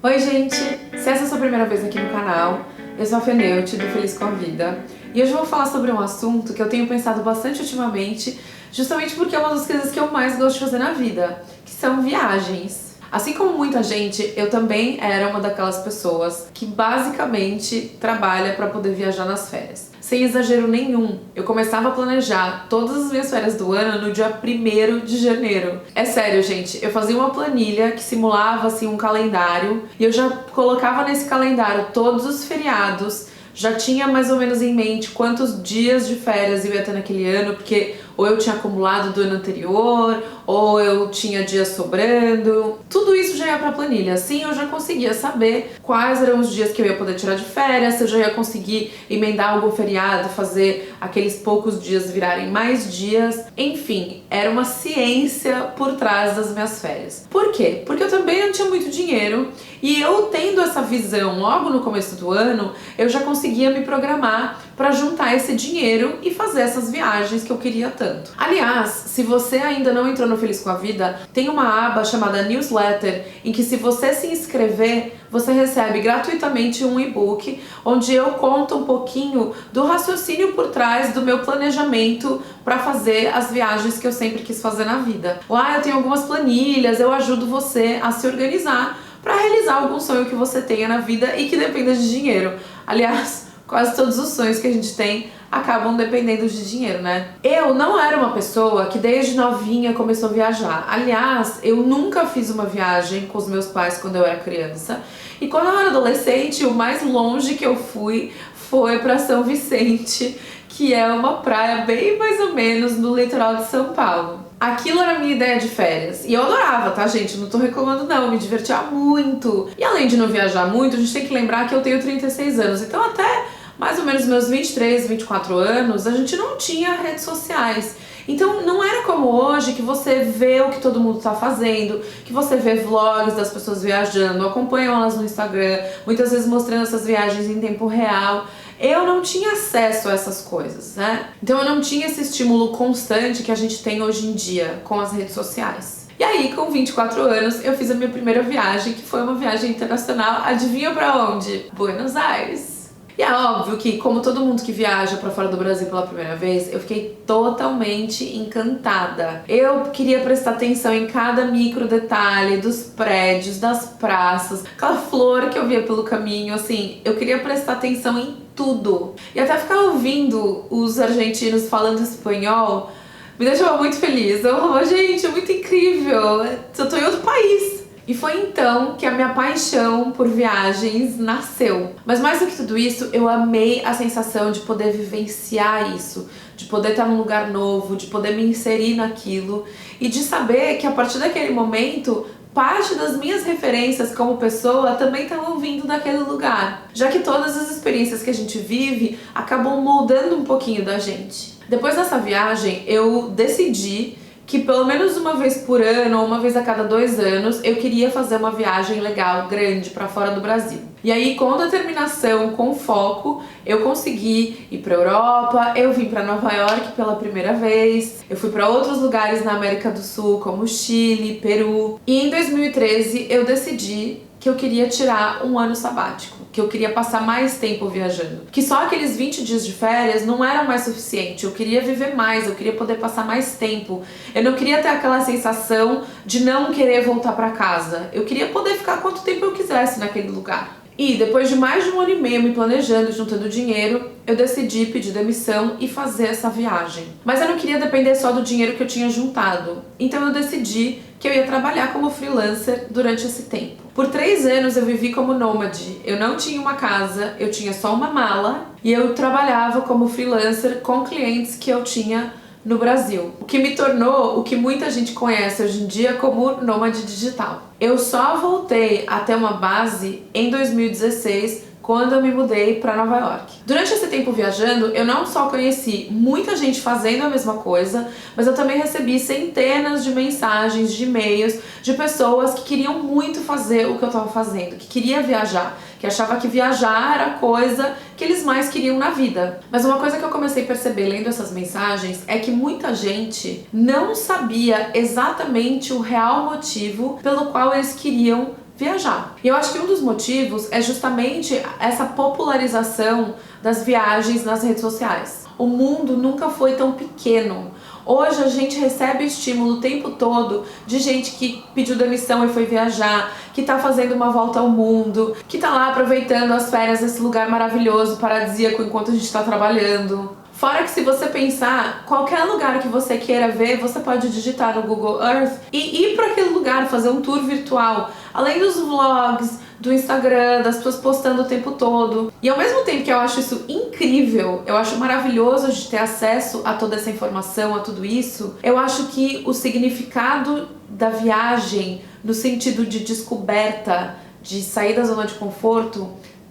Oi gente, se essa é a sua primeira vez aqui no canal, eu sou a Feneute do Feliz com a Vida e hoje eu vou falar sobre um assunto que eu tenho pensado bastante ultimamente, justamente porque é uma das coisas que eu mais gosto de fazer na vida, que são viagens. Assim como muita gente, eu também era uma daquelas pessoas que basicamente trabalha para poder viajar nas férias. Sem exagero nenhum, eu começava a planejar todas as minhas férias do ano no dia 1º de janeiro. É sério, gente, eu fazia uma planilha que simulava assim um calendário e eu já colocava nesse calendário todos os feriados, já tinha mais ou menos em mente quantos dias de férias eu ia ter naquele ano, porque ou eu tinha acumulado do ano anterior, ou eu tinha dias sobrando. Tudo isso já ia pra planilha. Assim eu já conseguia saber quais eram os dias que eu ia poder tirar de férias, se eu já ia conseguir emendar algum feriado, fazer aqueles poucos dias virarem mais dias. Enfim, era uma ciência por trás das minhas férias. Por quê? Porque eu também não tinha muito dinheiro e eu tendo essa visão logo no começo do ano, eu já conseguia me programar para juntar esse dinheiro e fazer essas viagens que eu queria tanto. Aliás, se você ainda não entrou no Feliz com a Vida, tem uma aba chamada Newsletter, em que se você se inscrever, você recebe gratuitamente um e-book, onde eu conto um pouquinho do raciocínio por trás do meu planejamento para fazer as viagens que eu sempre quis fazer na vida. Lá eu tenho algumas planilhas, eu ajudo você a se organizar para realizar algum sonho que você tenha na vida e que dependa de dinheiro. Aliás, quase todos os sonhos que a gente tem acabam dependendo de dinheiro, né? Eu não era uma pessoa que desde novinha começou a viajar. Aliás, eu nunca fiz uma viagem com os meus pais quando eu era criança. E quando eu era adolescente, o mais longe que eu fui foi para São Vicente, que é uma praia bem mais ou menos no litoral de São Paulo. Aquilo era a minha ideia de férias. E eu adorava, tá, gente? Não tô reclamando, não. Eu me divertia muito. E além de não viajar muito, a gente tem que lembrar que eu tenho 36 anos. Então até mais ou menos meus 23, 24 anos, a gente não tinha redes sociais. Então não era como hoje que você vê o que todo mundo tá fazendo, que você vê vlogs das pessoas viajando, acompanham elas no Instagram, muitas vezes mostrando essas viagens em tempo real. Eu não tinha acesso a essas coisas, né? Então eu não tinha esse estímulo constante que a gente tem hoje em dia com as redes sociais. E aí, com 24 anos, eu fiz a minha primeira viagem, que foi uma viagem internacional. Adivinha pra onde? Buenos Aires. E é óbvio que, como todo mundo que viaja pra fora do Brasil pela primeira vez, eu fiquei totalmente encantada. Eu queria prestar atenção em cada micro detalhe dos prédios, das praças, aquela flor que eu via pelo caminho, assim, eu queria prestar atenção em tudo. E até ficar ouvindo os argentinos falando espanhol me deixava muito feliz. Eu falava, gente, é muito incrível, eu tô em outro país. E foi então que a minha paixão por viagens nasceu. Mas mais do que tudo isso, eu amei a sensação de poder vivenciar isso, de poder estar num lugar novo, de poder me inserir naquilo e de saber que a partir daquele momento, parte das minhas referências como pessoa também estavam vindo daquele lugar, já que todas as experiências que a gente vive acabam moldando um pouquinho da gente. Depois dessa viagem, eu decidi que pelo menos uma vez por ano ou uma vez a cada 2 anos eu queria fazer uma viagem legal, grande, pra fora do Brasil. E aí, com determinação, com foco, eu consegui ir pra Europa, eu vim pra Nova York pela primeira vez, eu fui pra outros lugares na América do Sul, como Chile, Peru. E em 2013 eu decidi que eu queria tirar um ano sabático, que eu queria passar mais tempo viajando. Que só aqueles 20 dias de férias não eram mais suficiente, eu queria viver mais, eu queria poder passar mais tempo. Eu não queria ter aquela sensação de não querer voltar pra casa. Eu queria poder ficar quanto tempo eu quisesse naquele lugar. E depois de mais de 1 ano e meio me planejando, juntando dinheiro, eu decidi pedir demissão e fazer essa viagem. Mas eu não queria depender só do dinheiro que eu tinha juntado. Então eu decidi que eu ia trabalhar como freelancer durante esse tempo. Por 3 anos eu vivi como nômade. Eu não tinha uma casa, eu tinha só uma mala e eu trabalhava como freelancer com clientes que eu tinha no Brasil, o que me tornou o que muita gente conhece hoje em dia como nômade digital. Eu só voltei a ter uma base em 2016, quando eu me mudei para Nova York. Durante esse tempo viajando, eu não só conheci muita gente fazendo a mesma coisa, mas eu também recebi centenas de mensagens, de e-mails, de pessoas que queriam muito fazer o que eu estava fazendo, que queria viajar, que achava que viajar era a coisa que eles mais queriam na vida. Mas uma coisa que eu comecei a perceber lendo essas mensagens é que muita gente não sabia exatamente o real motivo pelo qual eles queriam viajar. E eu acho que um dos motivos é justamente essa popularização das viagens nas redes sociais. O mundo nunca foi tão pequeno. Hoje a gente recebe estímulo o tempo todo de gente que pediu demissão e foi viajar, que tá fazendo uma volta ao mundo, que tá lá aproveitando as férias nesse lugar maravilhoso, paradisíaco, enquanto a gente tá trabalhando. Fora que se você pensar, qualquer lugar que você queira ver, você pode digitar no Google Earth e ir para aquele lugar, fazer um tour virtual. Além dos vlogs, do Instagram, das pessoas postando o tempo todo. E ao mesmo tempo que eu acho isso incrível, eu acho maravilhoso de ter acesso a toda essa informação, a tudo isso, eu acho que o significado da viagem, no sentido de descoberta, de sair da zona de conforto,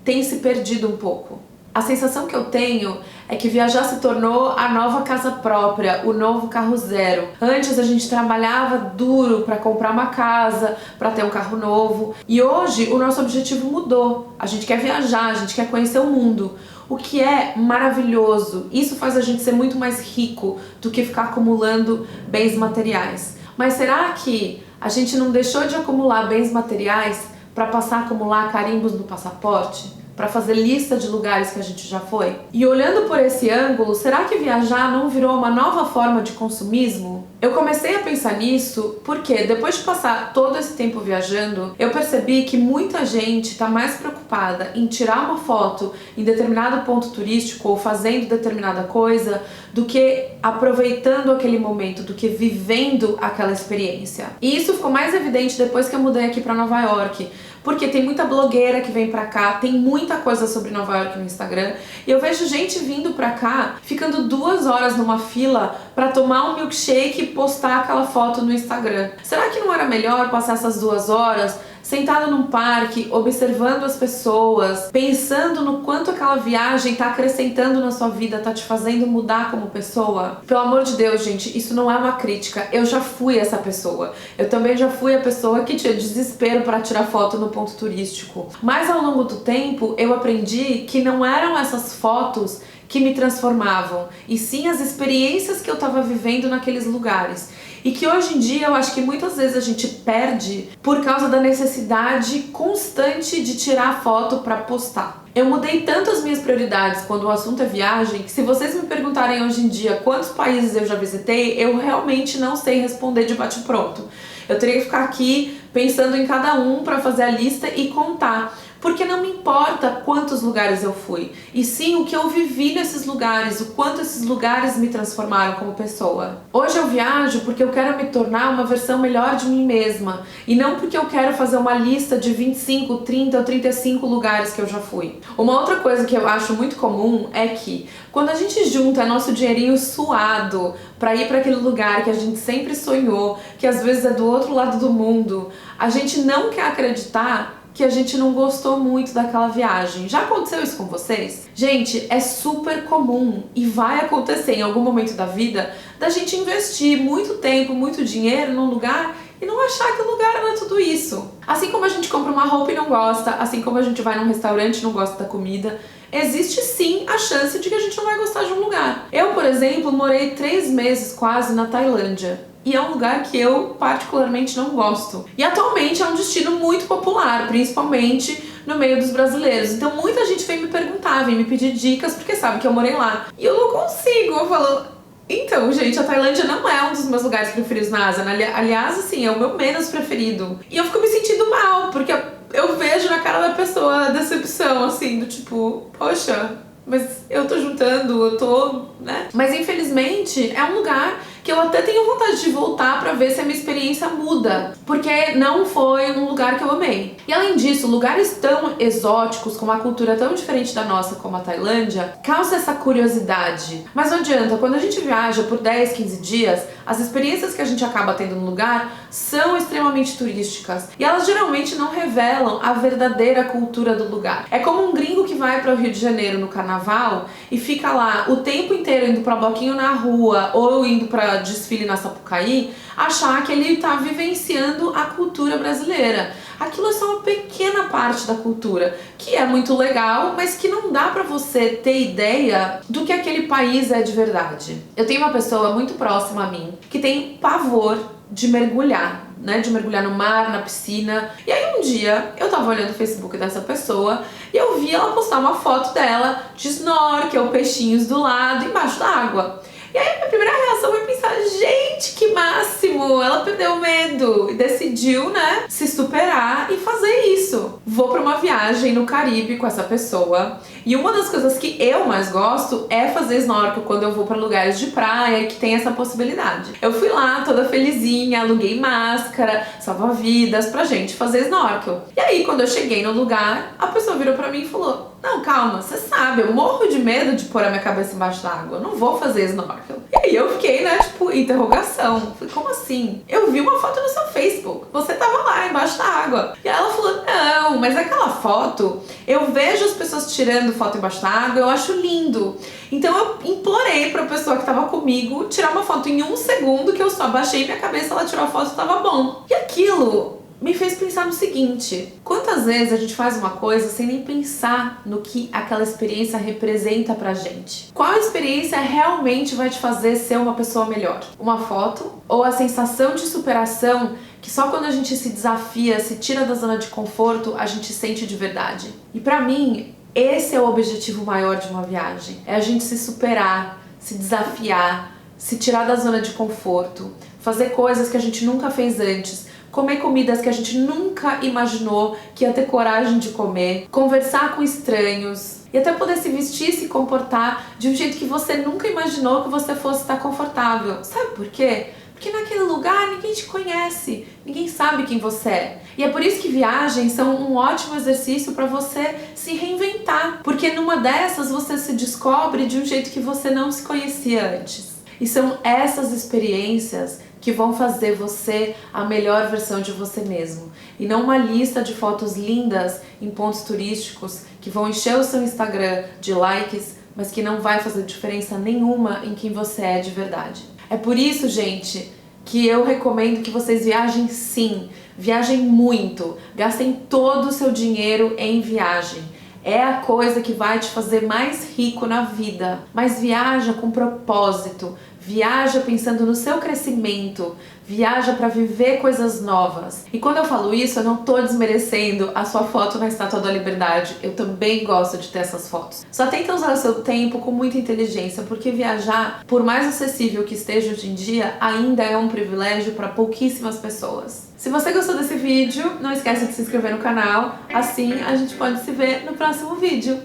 tem se perdido um pouco. A sensação que eu tenho é que viajar se tornou a nova casa própria, o novo carro zero. Antes a gente trabalhava duro para comprar uma casa, para ter um carro novo. E hoje o nosso objetivo mudou. A gente quer viajar, a gente quer conhecer o mundo. O que é maravilhoso. Isso faz a gente ser muito mais rico do que ficar acumulando bens materiais. Mas será que a gente não deixou de acumular bens materiais para passar a acumular carimbos no passaporte? Para fazer lista de lugares que a gente já foi? E olhando por esse ângulo, será que viajar não virou uma nova forma de consumismo? Eu comecei a pensar nisso porque depois de passar todo esse tempo viajando, eu percebi que muita gente está mais preocupada em tirar uma foto em determinado ponto turístico ou fazendo determinada coisa do que aproveitando aquele momento, do que vivendo aquela experiência. E isso ficou mais evidente depois que eu mudei aqui para Nova York. Porque tem muita blogueira que vem pra cá, tem muita coisa sobre Nova York no Instagram, e eu vejo gente vindo pra cá, ficando 2 horas numa fila pra tomar um milkshake e postar aquela foto no Instagram. Será que não era melhor passar essas 2 horas sentada num parque, observando as pessoas, pensando no quanto aquela viagem tá acrescentando na sua vida, tá te fazendo mudar como pessoa? Pelo amor de Deus, gente, isso não é uma crítica. Eu já fui essa pessoa. Eu também já fui a pessoa que tinha desespero para tirar foto no ponto turístico. Mas ao longo do tempo, eu aprendi que não eram essas fotos que me transformavam, e sim as experiências que eu tava vivendo naqueles lugares. E que hoje em dia eu acho que muitas vezes a gente perde por causa da necessidade constante de tirar foto para postar. Eu mudei tanto as minhas prioridades quando o assunto é viagem, que se vocês me perguntarem hoje em dia quantos países eu já visitei, eu realmente não sei responder de bate-pronto. Eu teria que ficar aqui pensando em cada um para fazer a lista e contar. Porque não me importa quantos lugares eu fui, e sim o que eu vivi nesses lugares, o quanto esses lugares me transformaram como pessoa. Hoje eu viajo porque eu quero me tornar uma versão melhor de mim mesma, e não porque eu quero fazer uma lista de 25, 30 ou 35 lugares que eu já fui. Uma outra coisa que eu acho muito comum é que quando a gente junta nosso dinheirinho suado para ir para aquele lugar que a gente sempre sonhou, que às vezes é do outro lado do mundo, a gente não quer acreditar que a gente não gostou muito daquela viagem. Já aconteceu isso com vocês? Gente, é super comum e vai acontecer em algum momento da vida da gente investir muito tempo, muito dinheiro num lugar e não achar que o lugar era tudo isso. Assim como a gente compra uma roupa e não gosta, assim como a gente vai num restaurante e não gosta da comida, existe sim a chance de que a gente não vai gostar de um lugar. Eu, por exemplo, morei 3 meses quase na Tailândia. E é um lugar que eu particularmente não gosto. E atualmente é um destino muito popular, principalmente no meio dos brasileiros. Então muita gente vem me perguntar, vem me pedir dicas, porque sabe que eu morei lá. E eu não consigo, eu falo... Então, gente, a Tailândia não é um dos meus lugares preferidos na Ásia. Aliás, assim, é o meu menos preferido. E eu fico me sentindo mal, porque eu vejo na cara da pessoa a decepção, assim, do tipo... Poxa, mas eu tô juntando, eu tô... né? Mas infelizmente é um lugar que eu até tenho vontade de voltar pra ver se a minha experiência muda, porque não foi um lugar que eu amei. E além disso, lugares tão exóticos, com uma cultura tão diferente da nossa como a Tailândia, causa essa curiosidade. Mas não adianta, quando a gente viaja por 10, 15 dias, as experiências que a gente acaba tendo no lugar são extremamente turísticas, e elas geralmente não revelam a verdadeira cultura do lugar. É como um gringo que vai para o Rio de Janeiro no carnaval e fica lá o tempo inteiro indo para bloquinho na rua ou indo para desfile na Sapucaí, achar que ele tá vivenciando a cultura brasileira. Aquilo é só uma pequena parte da cultura, que é muito legal, mas que não dá pra você ter ideia do que aquele país é de verdade. Eu tenho uma pessoa muito próxima a mim que tem pavor de mergulhar né, de mergulhar no mar, na piscina. E aí um dia eu tava olhando o Facebook dessa pessoa e eu vi ela postar uma foto dela de snorkel, peixinhos do lado, embaixo da água. E aí a minha primeira reação foi pensar, gente, que máximo! Ela perdeu o medo e decidiu, né, se superar e fazer isso. Vou pra uma viagem no Caribe com essa pessoa. E uma das coisas que eu mais gosto é fazer snorkel quando eu vou pra lugares de praia que tem essa possibilidade. Eu fui lá toda felizinha, aluguei máscara, salva-vidas pra gente fazer snorkel. E aí quando eu cheguei no lugar, a pessoa virou pra mim e falou: não, calma, você sabe, eu morro de medo de pôr a minha cabeça embaixo d'água, eu não vou fazer snorkel. E aí eu fiquei, né, tipo, interrogação. Falei, como assim? Eu vi uma foto no seu Facebook, você tava lá embaixo da água. E aí ela falou, não, mas aquela foto, eu vejo as pessoas tirando foto embaixo da água, eu acho lindo. Então eu implorei pra pessoa que tava comigo tirar uma foto em 1 segundo, que eu só abaixei minha cabeça, ela tirou a foto e tava bom. E aquilo me fez pensar no seguinte: quantas vezes a gente faz uma coisa sem nem pensar no que aquela experiência representa pra gente? Qual experiência realmente vai te fazer ser uma pessoa melhor? Uma foto ou a sensação de superação que só quando a gente se desafia, se tira da zona de conforto, a gente sente de verdade? E pra mim, esse é o objetivo maior de uma viagem. É a gente se superar, se desafiar, se tirar da zona de conforto, fazer coisas que a gente nunca fez antes, comer comidas que a gente nunca imaginou que ia ter coragem de comer, conversar com estranhos e até poder se vestir e se comportar de um jeito que você nunca imaginou que você fosse estar confortável. Sabe por quê? Porque naquele lugar ninguém te conhece, ninguém sabe quem você é. E é por isso que viagens são um ótimo exercício para você se reinventar, porque numa dessas você se descobre de um jeito que você não se conhecia antes. E são essas experiências que vão fazer você a melhor versão de você mesmo. E não uma lista de fotos lindas em pontos turísticos que vão encher o seu Instagram de likes, mas que não vai fazer diferença nenhuma em quem você é de verdade. É por isso, gente, que eu recomendo que vocês viajem sim, viajem muito, gastem todo o seu dinheiro em viagem. É a coisa que vai te fazer mais rico na vida. Mas viaja com propósito, viaja pensando no seu crescimento, viaja para viver coisas novas. E quando eu falo isso, eu não tô desmerecendo a sua foto na Estátua da Liberdade. Eu também gosto de ter essas fotos. Só tenta usar o seu tempo com muita inteligência, porque viajar, por mais acessível que esteja hoje em dia, ainda é um privilégio para pouquíssimas pessoas. Se você gostou desse vídeo, não esqueça de se inscrever no canal, assim a gente pode se ver no próximo vídeo.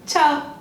Tchau!